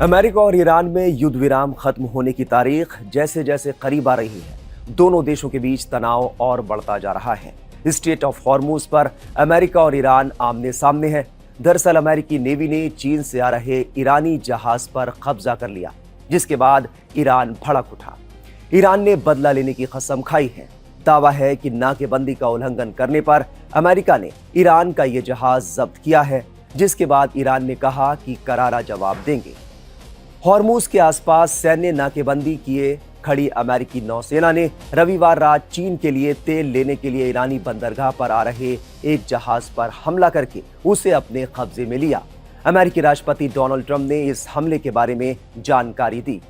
America और Iran में युद्ध विराम खत्म होने की तारीख जैसे जैसे करीब आ रही है, दोनों देशों के बीच तनाव और बढ़ता जा रहा है। स्ट्रेट ऑफ हॉर्मुज पर अमेरिका और ईरान आमने सामने है। दरअसल अमेरिकी नेवी ने चीन से आ रहे ईरानी जहाज पर कब्जा कर लिया, जिसके बाद ईरान भड़क उठा। ईरान ने बदला लेने की कसम खाई है। दावा है कि नाकेबंदी का उल्लंघन करने पर अमेरिका ने ईरान का यह जहाज जब्त किया है, जिसके बाद ईरान ने कहा कि करारा जवाब देंगे। हॉर्मुज के आसपास सैन्य नाकेबंदी किए खड़ी अमेरिकी नौसेना ने रविवार रात चीन के लिए तेल लेने के लिए ईरानी बंदरगाह पर आ रहे एक जहाज पर हमला करके उसे अपने कब्जे में लिया। अमेरिकी राष्ट्रपति डोनाल्ड ट्रंप ने इस हमले के बारे में जानकारी दी।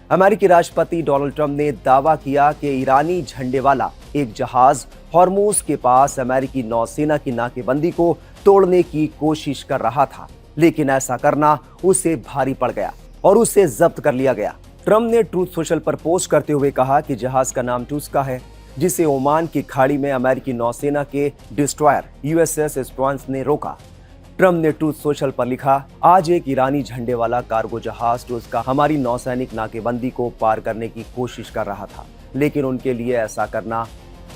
अमेरिकी राष्ट्रपति डोनाल्ड ट्रंप ने दावा किया कि ईरानी झंडे वाला एक जहाज हॉर्मुज के पास अमेरिकी नौसेना की नाकेबंदी को तोड़ने की कोशिश कर रहा था, लेकिन ऐसा करना उसे भारी पड़ गया और उसे जब्त कर लिया गया। ट्रंप ने ट्रूथ सोशल पर पोस्ट करते हुए कहा कि जहाज का नाम टूस्का है, जिसे ओमान की खाड़ी में अमेरिकी नौसेना के डिस्ट्रॉयर यूएसएस एस्ट्रोंस ने रोका। ट्रंप ने ट्रूथ सोशल पर लिखा, आज एक ईरानी झंडे वाला कार्गो जहाज टूस्का हमारी नौसैनिक नाकेबंदी को पार करने की कोशिश कर रहा था, लेकिन उनके लिए ऐसा करना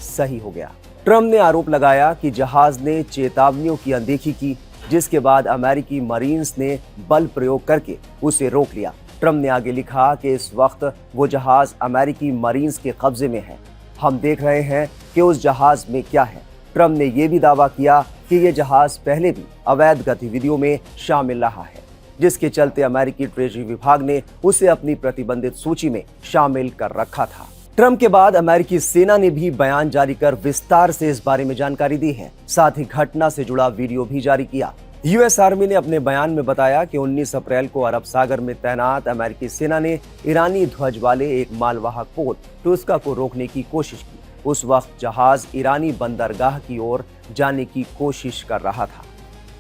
सही हो गया। ट्रंप ने आरोप लगाया कि जहाज ने चेतावनियों की अनदेखी की, जिसके बाद अमेरिकी मरीन्स ने बल प्रयोग करके उसे रोक लिया। ट्रंप ने आगे लिखा कि इस वक्त वो जहाज अमेरिकी मरीन्स के कब्जे में है। हम देख रहे हैं कि उस जहाज में क्या है। ट्रंप ने यह भी दावा किया कि यह जहाज पहले भी अवैध गतिविधियों में शामिल रहा है, जिसके चलते अमेरिकी ट्रेजरी विभाग ने उसे अपनी प्रतिबंधित सूची में शामिल कर रखा था। ट्रंप के बाद अमेरिकी सेना ने भी बयान जारी कर विस्तार से इस बारे में जानकारी दी है। साथ ही घटना से जुड़ा वीडियो भी जारी किया। यूएस आर्मी ने अपने बयान में बताया कि 19 अप्रैल को अरब सागर में तैनात अमेरिकी सेना ने ईरानी ध्वज वाले एक मालवाहक पोत टूस्का को रोकने की कोशिश की। उस वक्त जहाज ईरानी बंदरगाह की ओर जाने की कोशिश कर रहा था।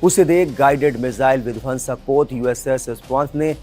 उसे देख गाइडेड मिसाइल विध्वंसक पोत यूएसएस एस्ट्रोंस ने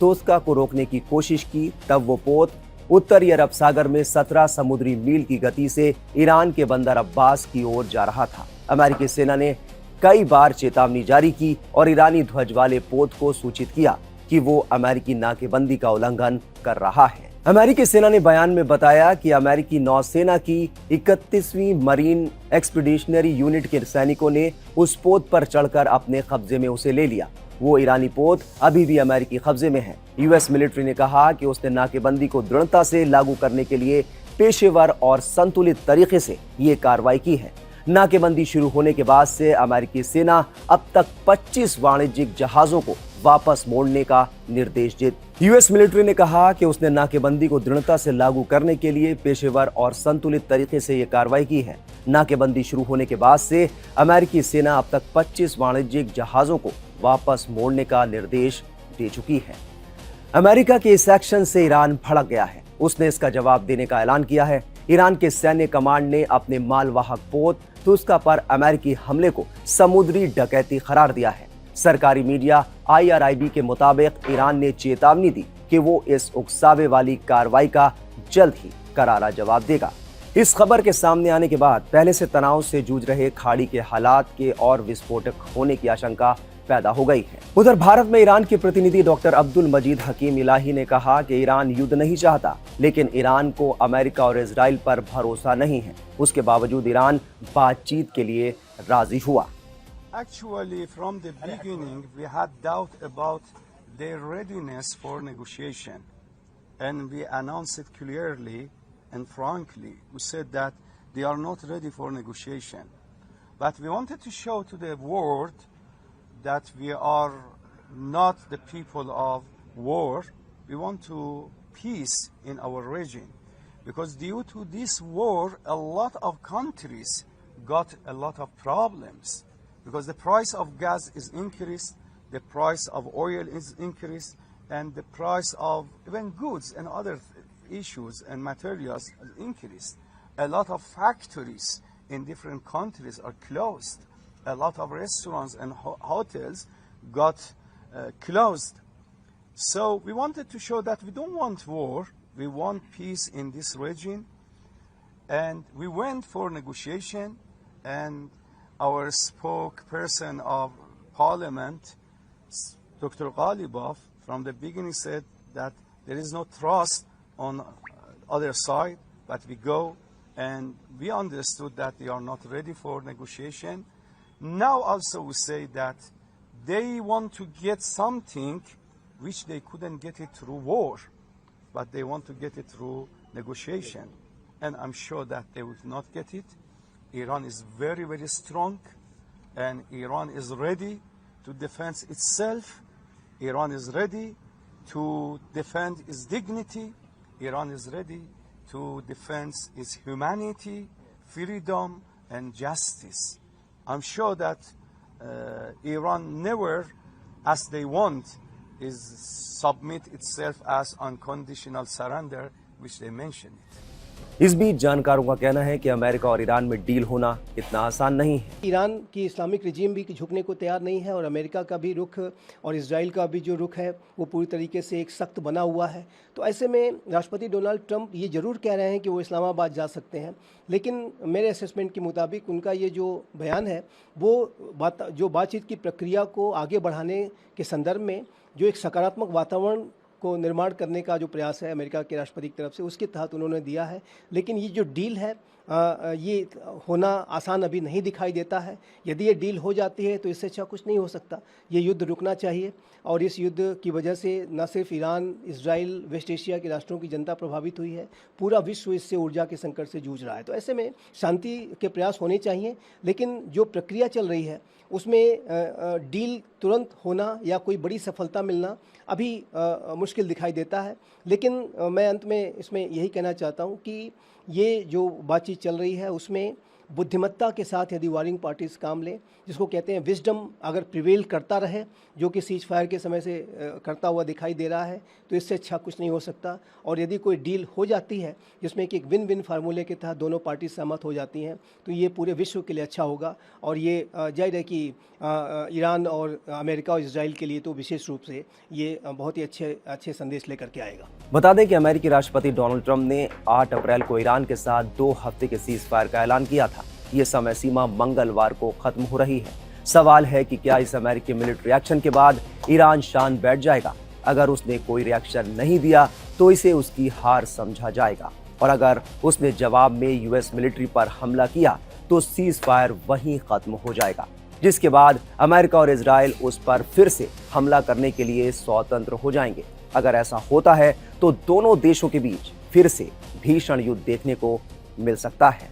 टूस्का को रोकने की कोशिश की। तब वो पोत उत्तरी अरब सागर में 17 समुद्री मील की गति से ईरान के बंदर अब्बास की ओर जा रहा था। अमेरिकी सेना ने कई बार चेतावनी जारी की और ईरानी ध्वज वाले पोत को सूचित किया कि वो अमेरिकी नाकेबंदी का उल्लंघन कर रहा है। अमेरिकी सेना ने बयान में बताया कि अमेरिकी नौसेना की 31वीं मरीन एक्सपीडिशनरी यूनिट के सैनिकों ने उस पोत पर चढ़कर अपने कब्जे में उसे ले लिया। वो ईरानी पोत अभी भी अमेरिकी कब्जे में है। यूएस मिलिट्री ने कहा कि उसने नाकेबंदी को दृढ़ता से लागू करने के लिए पेशेवर और संतुलित तरीके से ये कार्रवाई की है। नाकेबंदी शुरू होने के बाद से अमेरिकी सेना अब तक 25 वाणिज्यिक जहाजों को वापस मोड़ने का निर्देश दे। यूएस मिलिट्री ने कहा कि उसने नाकेबंदी को दृढ़ता से लागू करने के लिए पेशेवर और संतुलित तरीके से यह कार्रवाई की है। नाकेबंदी शुरू होने के बाद से अमेरिकी सेना अब तक 25 वाणिज्यिक जहाजों को वापस मोड़ने का निर्देश दे चुकी है। अमेरिका के इस एक्शन से ईरान भड़क गया है। उसने इसका जवाब देने का ऐलान किया है। ईरान के सैन्य कमांड ने अपने मालवाहक पोत टूस्का पर अमेरिकी हमले को समुद्री डकैती करार दिया है। सरकारी मीडिया IRIB के मुताबिक ईरान ने चेतावनी दी कि वो इस उकसावे वाली कार्रवाई का जल्द ही करारा जवाब देगा। इस खबर के सामने आने के बाद पहले से तनाव से जूझ रहे खाड़ी के हालात के और विस्फोटक होने की आशंका पैदा हो गई है। उधर भारत में ईरान के प्रतिनिधि डॉक्टर अब्दुल मजीद हकीम इलाही ने कहा कि ईरान युद्ध नहीं चाहता, लेकिन ईरान को अमेरिका और इजराइल पर भरोसा नहीं है। उसके बावजूद ईरान बातचीत के लिए राजी हुआ। Actually, from the beginning, we had doubt about their readiness for negotiation, and we announced it clearly and frankly. We said that they are not ready for negotiation, but we wanted to show to the world that we are not the people of war. We want to peace in our region, because due to this war, a lot of countries got a lot of problems, because the price of gas is increased, the price of oil is increased, and the price of even goods and other issues and materials is increased. A lot of factories in different countries are closed. A lot of restaurants and hotels got closed. So we wanted to show that we don't want war, we want peace in this region. And we went for negotiation, and our spokesperson of parliament, Dr. Ghalibaf from the beginning said that there is no trust on other side, but we go, and we understood that they are not ready for negotiation. Now also we say that they want to get something which they couldn't get it through war, but they want to get it through negotiation. And I'm sure that they will not get it. Iran is very, very strong, and Iran is ready to defend itself. Iran is ready to defend its dignity. Iran is ready to defend its humanity, freedom, and justice. I'm sure that Iran never, as they want, is submit itself as unconditional surrender, which they mention it. इस बीच जानकारों का कहना है कि America और Iran में deal होना इतना आसान नहीं है। ईरान की इस्लामिक रजीम भी झुकने को तैयार नहीं है और अमेरिका का भी रुख और इजराइल का भी जो रुख है वो पूरी तरीके से एक सख्त बना हुआ है। तो ऐसे में राष्ट्रपति डोनाल्ड ट्रंप ये ज़रूर कह रहे हैं कि वो इस्लामाबाद जा सकते हैं, लेकिन मेरे असेसमेंट के मुताबिक उनका ये जो बयान है वो बातचीत की प्रक्रिया को आगे बढ़ाने के संदर्भ में जो एक सकारात्मक वातावरण को निर्माण करने का जो प्रयास है अमेरिका के राष्ट्रपति की तरफ से, उसके तहत उन्होंने दिया है। लेकिन ये जो डील है ये होना आसान अभी नहीं दिखाई देता है। यदि ये डील हो जाती है तो इससे अच्छा कुछ नहीं हो सकता। ये युद्ध रुकना चाहिए और इस युद्ध की वजह से न सिर्फ ईरान, इजराइल, वेस्ट एशिया के राष्ट्रों की जनता प्रभावित हुई है, पूरा विश्व इससे ऊर्जा के संकट से जूझ रहा है। तो ऐसे में शांति के प्रयास होने चाहिए, लेकिन जो प्रक्रिया चल रही है उसमें डील तुरंत होना या कोई बड़ी सफलता मिलना अभी मुश्किल दिखाई देता है। लेकिन मैं अंत में इसमें यही कहना चाहता हूँ कि ये जो बातचीत चल रही है उसमें बुद्धिमत्ता के साथ यदि वारिंग पार्टीज काम लें, जिसको कहते हैं विजडम, अगर प्रिवेल करता रहे, जो कि सीज फायर के समय से करता हुआ दिखाई दे रहा है, तो इससे अच्छा कुछ नहीं हो सकता। और यदि कोई डील हो जाती है जिसमें कि एक विन विन फार्मूले के तहत दोनों पार्टी सहमत हो जाती हैं, तो ये पूरे विश्व के लिए अच्छा होगा। और ये जाहिर है कि ईरान और अमेरिका और इजराइल के लिए तो विशेष रूप से ये बहुत ही अच्छे संदेश लेकर के आएगा। बता दें कि अमेरिकी राष्ट्रपति डोनाल्ड ट्रंप ने 8 अप्रैल को ईरान के साथ 2 हफ्ते के सीज फायर का ऐलान किया था। ये समय सीमा मंगलवार को खत्म हो रही है। सवाल है कि क्या इस अमेरिकी मिलिट्री एक्शन के बाद ईरान शांत बैठ जाएगा? अगर उसने कोई रिएक्शन नहीं दिया तो इसे उसकी हार समझा जाएगा, और अगर उसने जवाब में यूएस मिलिट्री पर हमला किया तो सीज फायर वहीं खत्म हो जाएगा, जिसके बाद अमेरिका और इजराइल उस पर फिर से हमला करने के लिए स्वतंत्र हो जाएंगे। अगर ऐसा होता है तो दोनों देशों के बीच फिर से भीषण युद्ध देखने को मिल सकता है।